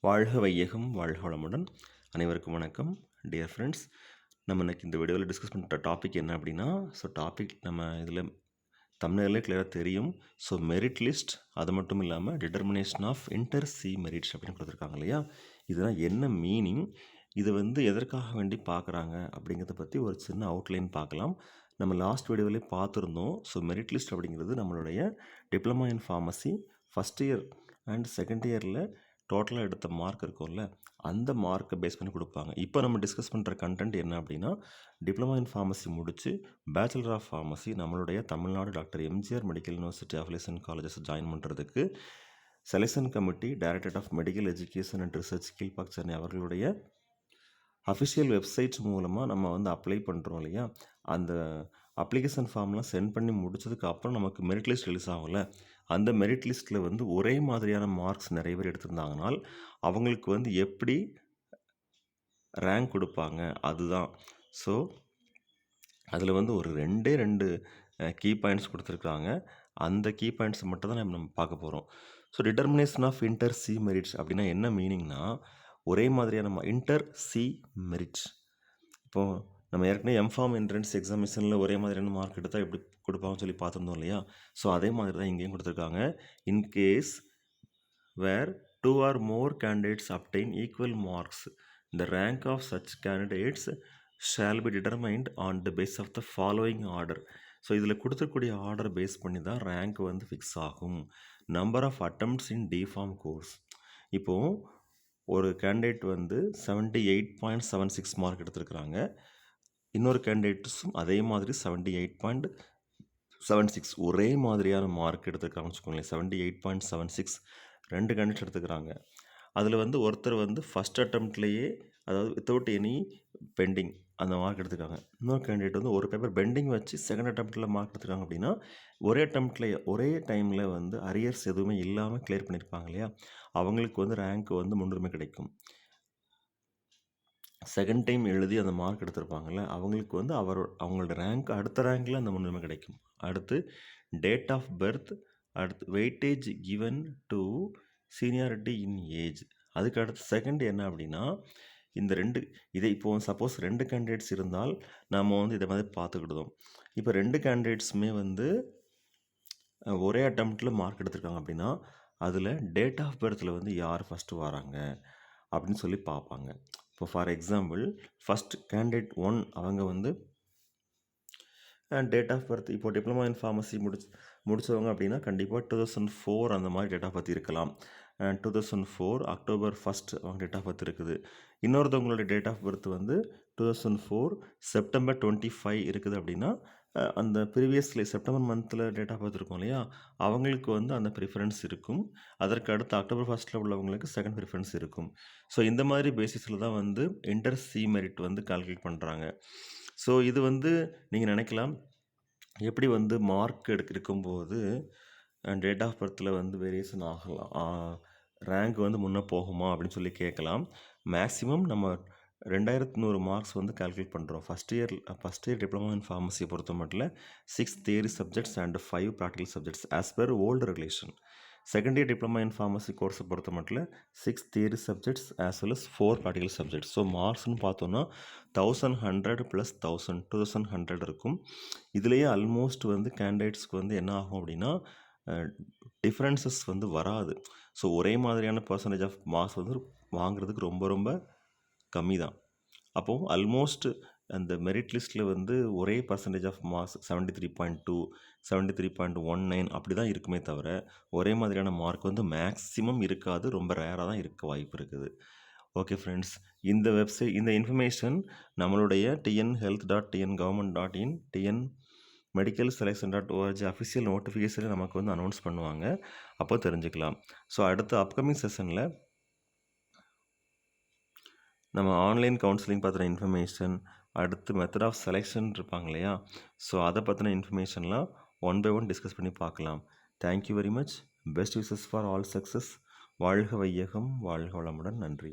வாழ்க வையகம் வாழ்க வளமுடன். அனைவருக்கும் வணக்கம். டியர் ஃப்ரெண்ட்ஸ், நம்ம இன்னைக்கு இந்த வீடியோவில் டிஸ்கஸ் பண்ணுற டாபிக் என்ன அப்படின்னா, டாபிக் நம்ம இதில் தமிழ்லேயே கிளியராக தெரியும். மெரிட் லிஸ்ட், அது மட்டும் இல்லாமல் determination of inter se merits அப்படின்னு கொடுத்துருக்காங்க இல்லையா. இதெல்லாம் என்ன மீனிங், இது எதற்காக வேண்டி பார்க்குறாங்க அப்படிங்கிறத பற்றி ஒரு சின்ன அவுட்லைன் பார்க்கலாம். நம்ம லாஸ்ட் வீடியோவிலே பார்த்துருந்தோம். மெரிட் லிஸ்ட் அப்படிங்கிறது நம்மளுடைய diploma in pharmacy first year and second இயரில் டோட்டலாக எடுத்த மார்க் இருக்கும்ல, அந்த மார்க்கை பேஸ் பண்ணி கொடுப்பாங்க. இப்போ நம்ம டிஸ்கஸ் பண்ணுற கண்டென்ட் என்ன அப்படின்னா, டிப்ளமா இன் ஃபார்மசி முடித்து பேச்சுலர் ஆஃப் ஃபார்மசி நம்மளுடைய Tamil Nadu doctor MGR medical university affiliation colleges join பண்ணுறதுக்கு selection committee, directorate of medical education and research Kilpauk Chennai அவர்களுடைய அஃபிஷியல் வெப்சைட்ஸ் மூலமாக நம்ம அப்ளை பண்ணுறோம் இல்லையா. அந்த அப்ளிகேஷன் ஃபார்ம்லாம் சென்ட் பண்ணி முடிச்சதுக்கு அப்புறம் நமக்கு மெரிட் லிஸ்ட் ரிலீஸ் ஆகும்ல. அந்த மெரிட் லிஸ்ட்டில் ஒரே மாதிரியான மார்க்ஸ் நிறைய பேர் எடுத்திருந்தாங்கனால் அவங்களுக்கு எப்படி ரேங்க் கொடுப்பாங்க அதுதான். அதில் ஒரு ரெண்டு கீ பாயிண்ட்ஸ் கொடுத்துருக்காங்க. அந்த கீ பாயிண்ட்ஸ் மட்டும் தான் நம்ம பார்க்க போகிறோம். Determination of inter se merits அப்படின்னா என்ன மீனிங்னா, ஒரே மாதிரியான இன்டர் சி மெரிட்ஸ். இப்போது நம்ம ஏற்கனவே எம்ஃபார்ம் என்ட்ரன்ஸ் எக்ஸாமினேஷனில் ஒரே மாதிரியான மார்க் எடுத்தால் எப்படி கொடுப்பாங்கன்னு சொல்லி பார்த்துருந்தோம் இல்லையா. அதே மாதிரி தான் இங்கேயும் கொடுத்துருக்காங்க. In case where 2 or more candidates obtain equal marks, the rank of such candidates shall be determined on the basis of the following order. இதில் கொடுத்துக்கூடிய ஆர்டர் பேஸ் பண்ணி தான் ரேங்க் ஃபிக்ஸ் ஆகும். Number of attempts in D Pharm course. இப்போது ஒரு candidate 78.76 mark எடுத்திருக்கிறாங்க. இன்னொரு கேண்டிடேட்ஸும் அதே மாதிரி 78.76 ஒரே மாதிரியான மார்க் எடுத்துருக்காங்கன்னு வச்சுக்கோங்களேன். 78.76 ரெண்டு கேண்டிடேட் எடுத்துக்கிறாங்க. அதில் ஒருத்தர் ஃபஸ்ட் அட்டம்ப்ட்லேயே, அதாவது வித்தவுட் எனி பெண்டிங் அந்த மார்க் எடுத்துக்காங்க. இன்னொரு கேண்டிடேட் ஒரு பேப்பர் பெண்டிங் வச்சு செகண்ட் அட்டம்ப்டில் மார்க் எடுத்துருக்காங்க. அப்படின்னா ஒரே அட்டம்ப்ட்லேயே ஒரே டைமில் அரியர்ஸ் எதுவுமே இல்லாமல் கிளியர் பண்ணியிருப்பாங்க இல்லையா. அவங்களுக்கு ரேங்க் முன்னுரிமை கிடைக்கும். செகண்ட் டைம் எழுதி அந்த மார்க் எடுத்திருப்பாங்கள்ல, அவங்களுக்கு அவங்களோட ரேங்க் அடுத்த ரேங்கில் அந்த முன்னுரிமை கிடைக்கும். அடுத்து டேட் ஆஃப் பர்த், அடுத்து weightage given to seniority in age. அதுக்கு அடுத்து செகண்ட் என்ன அப்படின்னா, இந்த இதை இப்போது சப்போஸ் 2 கேண்டிடேட்ஸ் இருந்தால் நாம் இதை மாதிரி பார்த்துக்கிட்டோம். இப்போ 2 கேண்டிடேட்ஸுமே ஒரே அட்டம்ப்டில் மார்க் எடுத்திருக்காங்க அப்படின்னா, அதில் டேட் ஆஃப் பர்த்தில் யார் ஃபஸ்ட்டு வராங்க அப்படின்னு சொல்லி பார்ப்பாங்க. இப்போ ஃபார் எக்ஸாம்பிள் ஃபஸ்ட் கேண்டிடேட் 1 அவங்க டேட் ஆஃப் பர்த், இப்போ டிப்ளமா இன் ஃபார்மசி முடித்தவங்க அப்படின்னா கண்டிப்பாக 2004 அந்த மாதிரி டேட் ஆஃப் பர்த் இருக்கலாம். 2004 October 1 அவங்க டேட் ஆஃப் பர்த் இருக்குது. இன்னொருத்தவங்களோட டேட் ஆஃப் பர்த் 2004 September 25 இருக்குது. அப்படின்னா அந்த ப்ரீவியஸ்லி செப்டம்பர் மந்தில் டேட் ஆஃப் பர்த் இருக்கும் இல்லையா, அவங்களுக்கு அந்த ப்ரிஃபரன்ஸ் இருக்கும். அதற்கு அடுத்து October 1 உள்ளவங்களுக்கு செகண்ட் ப்ரிஃபரன்ஸ் இருக்கும். இந்த மாதிரி பேசிஸில் தான் இன்டர் சி மெரிட் கால்குலேட் பண்ணுறாங்க. இது நீங்கள் நினைக்கலாம், எப்படி மார்க் இருக்கும்போது டேட் ஆஃப் பர்த்தில் வேரியேஷன் ஆகலாம், ரேங்க் முன்னே போகுமா அப்படின்னு சொல்லி கேட்கலாம். மேக்ஸிமம் நம்ம 2100 மார்க்ஸ் கால்குலேட் பண்ணுறோம். ஃபஸ்ட் இயர் டிப்ளமா இன் ஃபார்மசியை பொறுத்த மட்டும் 6 theory subjects and 5 practical subjects as per old regulation. Second year diploma in pharmacy கோர்ஸை பொறுத்த மட்டும் 6 theory subjects as well as 4 practical subjects. மார்க்ஸ்னு பார்த்தோன்னா 1100 + 1000 2100 இருக்கும். இதுலேயே ஆல்மோஸ்ட் கேண்டிடேட்ஸ்க்கு என்ன ஆகும் அப்படின்னா டிஃப்ரென்சஸ் வராது. ஒரே மாதிரியான பர்சன்டேஜ் ஆஃப் மார்க்ஸ் வாங்குறதுக்கு ரொம்ப ரொம்ப கம்மி தான். அப்போது ஆல்மோஸ்ட் அந்த மெரிட் லிஸ்ட்டில் ஒரே பர்சன்டேஜ் ஆஃப் மார்க்ஸ் 73.2 73.19 அப்படி தான் இருக்குமே தவிர ஒரே மாதிரியான மார்க் மேக்ஸிமம் இருக்காது. ரொம்ப ரேராக தான் இருக்க வாய்ப்பு இருக்குது. ஓகே ஃப்ரெண்ட்ஸ், இந்த வெப்சைட், இந்த இன்ஃபர்மேஷன் நம்மளுடைய tnhealth.tn.government.in tnmedicalselection.org அஃபிஷியல் நோட்டிஃபிகேஷனில் நமக்கு அனௌன்ஸ் பண்ணுவாங்க. அப்போ தெரிஞ்சுக்கலாம். அடுத்த அப்கமிங் செஷனில் நம்ம ஆன்லைன் கவுன்சிலிங் பற்றின இன்ஃபர்மேஷன், அடுத்து மெத்தட் ஆஃப் செலெக்ஷன் இருப்பாங்க இல்லையா, அதை பற்றின இன்ஃபர்மேஷன்லாம் 1 by 1 டிஸ்கஸ் பண்ணி பார்க்கலாம். Thank you very much. Best wishes for all success. வாழ்க வையகம் வாழ்க வளமுடன். நன்றி.